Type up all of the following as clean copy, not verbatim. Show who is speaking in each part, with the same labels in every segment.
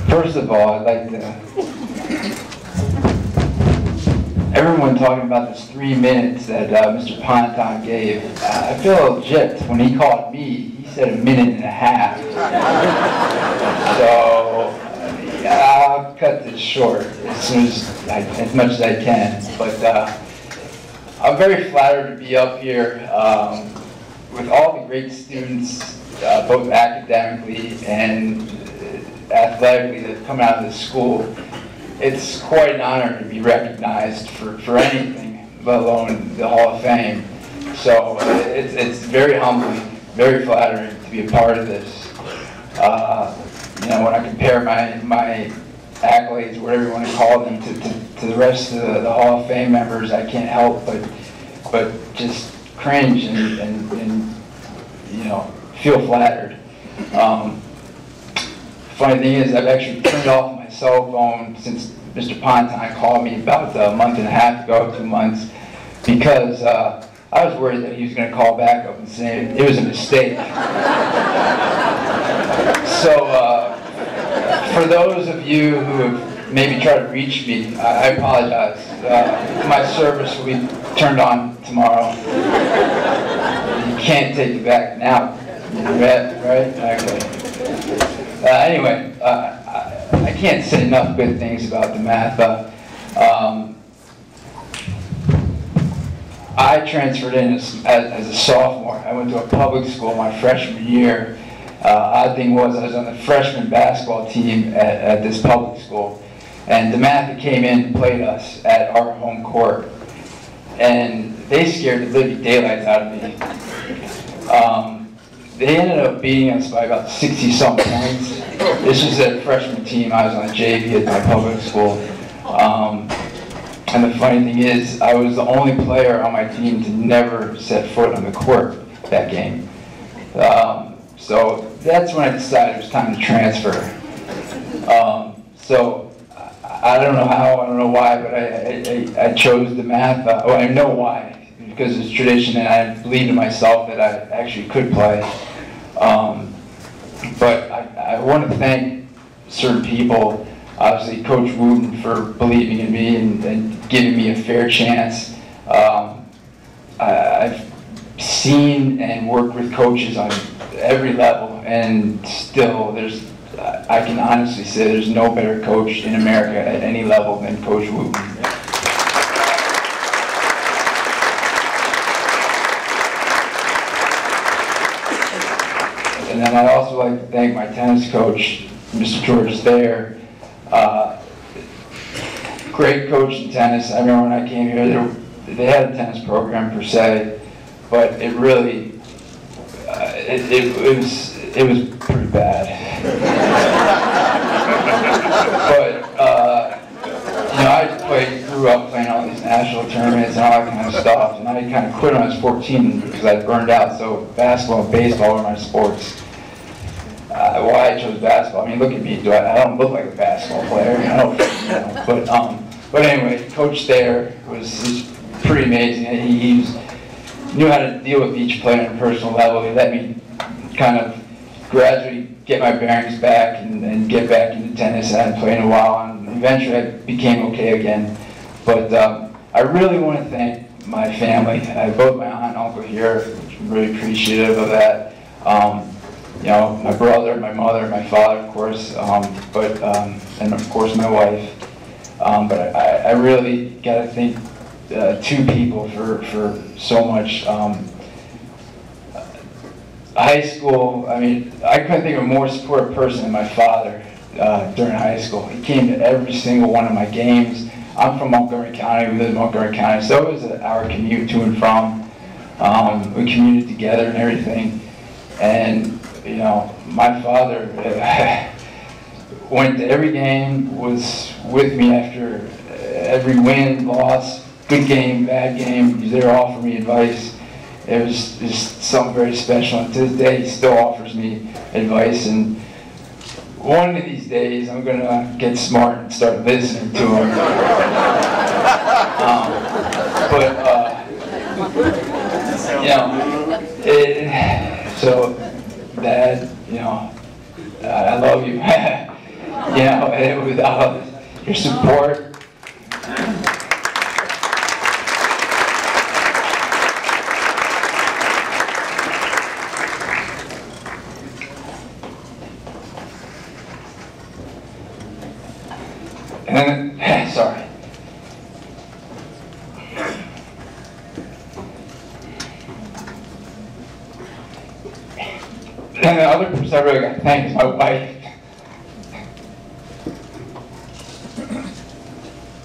Speaker 1: First of all, I'd like to, everyone talking about this 3 minutes that Mr. Ponton gave, I feel a little gypped. When he called me, he said 1.5 minutes. So, I'll cut this short as much as I can. But I'm very flattered to be up here with all the great students, both academically and athletically, that come out of this school. It's quite an honor to be recognized for anything, let alone the Hall of Fame. So it's very humbling, very flattering to be a part of this. You know, when I compare my accolades, whatever you want to call them, to the rest of the Hall of Fame members, I can't help but just cringe and you know, feel flattered. Funny thing is, I've actually turned off my cell phone since Mr. Ponton called me about a month and a half ago, 2 months, because I was worried that he was going to call back up and say it was a mistake. So for those of you who have maybe tried to reach me, I apologize. My service will be turned on tomorrow. You can't take it back now. Right? Okay. Anyway, I can't say enough good things about DeMatha. I transferred in as a sophomore. I went to a public school my freshman year. Odd thing was, I was on the freshman basketball team at this public school. And DeMatha came in and played us at our home court. And they scared the living daylights out of me. They ended up beating us by about 60-something points. This was a freshman team. I was on the JV at my public school. And the funny thing is, I was the only player on my team to never set foot on the court that game. So that's when I decided it was time to transfer. So I don't know how, I don't know why, but I chose DeMatha. Well, I know why, because it's tradition, and I believed in myself that I actually could play. But I want to thank certain people, obviously Coach Wooten for believing in me and giving me a fair chance. I've seen and worked with coaches on every level, and still I can honestly say there's no better coach in America at any level than Coach Wooten. And then I'd also like to thank my tennis coach, Mr. George Thayer. Great coach in tennis. I remember when I came here, they had a tennis program per se, but it really, it was pretty bad. But you know, I grew up playing all these national tournaments and all that kind of stuff, and I kind of quit when I was 14 because I burned out. So basketball and baseball were my sports. Why I chose basketball? I mean, look at me. I don't look like a basketball player. I don't, you know, but anyway, Coach Thayer was pretty amazing. He knew how to deal with each player on a personal level. He let me kind of gradually get my bearings back and get back into tennis. I hadn't played in a while, and eventually I became okay again. But I really want to thank my family. I have both my aunt and uncle here, which I'm really appreciative of that. You know, my brother, my mother, my father, of course, and of course my wife. But I really got to thank two people for so much. High school, I mean, I couldn't think of a more supportive person than my father during high school. He came to every single one of my games. I'm from Montgomery County, we live in Montgomery County, so it was our commute to and from. We commuted together and everything. And, you know, my father went to every game, was with me after every win, loss, good game, bad game. He was there to offer me advice. It was just something very special, and to this day he still offers me advice. And one of these days I'm going to get smart and start listening to him. You know, so Dad, you know, I love you. You know, and without your support. And then, sorry. And the other person I really got to thank is my wife.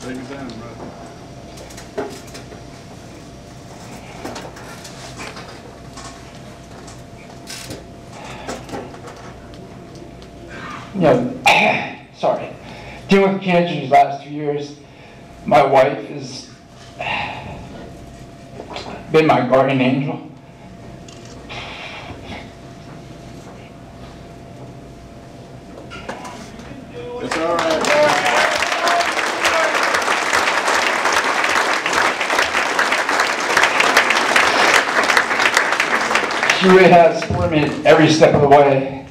Speaker 2: Take it down, brother.
Speaker 1: You know, sorry. Dealing with cancer these last 2 years, my wife has been my guardian angel.
Speaker 2: It's all right.
Speaker 1: She really has supported me every step of the way.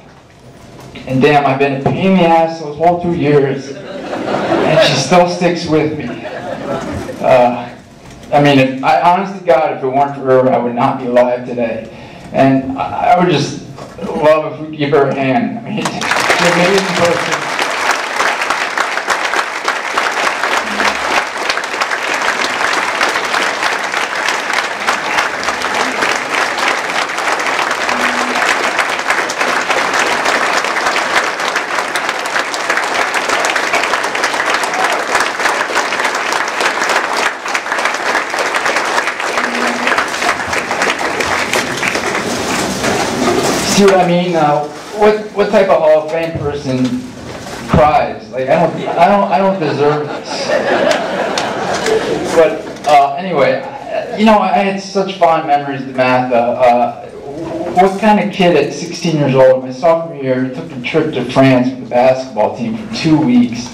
Speaker 1: And damn, I've been a pain in the ass those whole 2 years. And she still sticks with me. I mean, honest to God, if it weren't for her, I would not be alive today. And I would just love if we could give her a hand. I mean, she's an amazing person. See what I mean? What type of Hall of Fame person cries? Like I don't deserve this. But anyway, you know, I had such fond memories of DeMatha. What kind of kid at 16 years old, my sophomore year, took a trip to France with the basketball team for 2 weeks.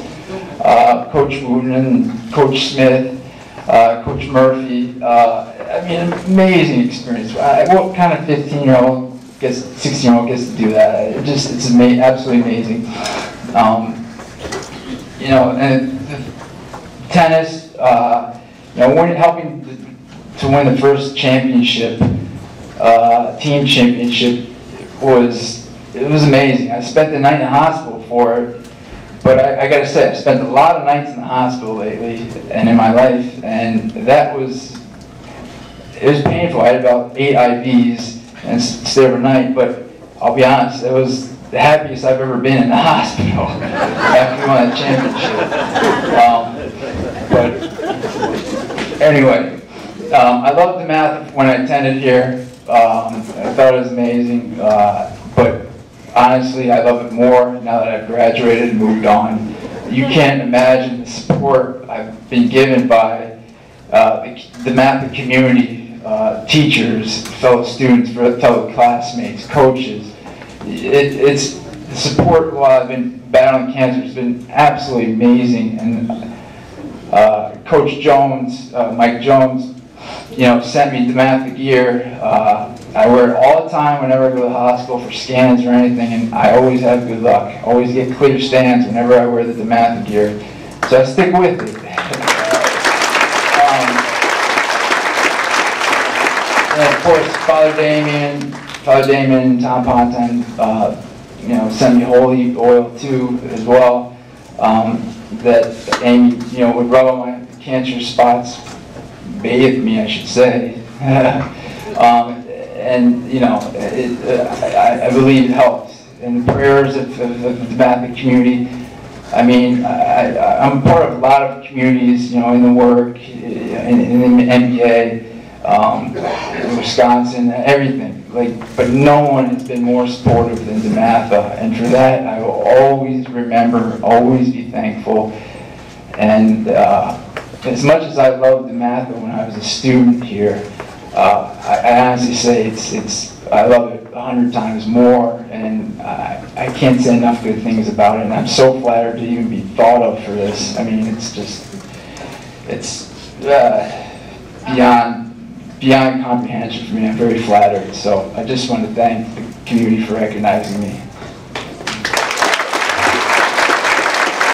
Speaker 1: Coach Wooten, Coach Smith, Coach Murphy. I mean, amazing experience. What kind of 15-year-old? 16-year-old gets to do that. It's absolutely amazing. You know, and tennis, you know, helping to win the first championship, team championship, was amazing. I spent the night in the hospital for it, but I gotta say, I've spent a lot of nights in the hospital lately and in my life, and it was painful. I had about 8 IVs. And stay overnight, but I'll be honest, it was the happiest I've ever been in the hospital after we won that championship. But anyway, I loved DeMatha when I attended here. I thought it was amazing, but honestly, I love it more now that I've graduated and moved on. You can't imagine the support I've been given by the DeMatha community. Teachers, fellow students, fellow classmates, coaches. It's the support while I've been battling cancer has been absolutely amazing. And Coach Jones, Mike Jones, you know, sent me DeMatha gear. I wear it all the time whenever I go to the hospital for scans or anything, and I always have good luck. Always get clear stands whenever I wear the DeMatha gear. So I stick with it. And of course, Father Damien, Tom Ponton, you know, sent me holy oil too as well. That Amy, you know, would rub on my cancer spots, bathe me, I should say. And you know, I believe it helps. And the prayers of the DeMatha community. I mean, I'm part of a lot of communities, you know, in the work, in the NBA. In Wisconsin, everything. But no one has been more supportive than DeMatha, and for that I will always remember, always be thankful. And as much as I loved DeMatha when I was a student here, I honestly say I love it 100 times more, and I can't say enough good things about it. And I'm so flattered to even be thought of for this. I mean, it's beyond comprehension for me. I'm very flattered. So I just want to thank the community for recognizing me.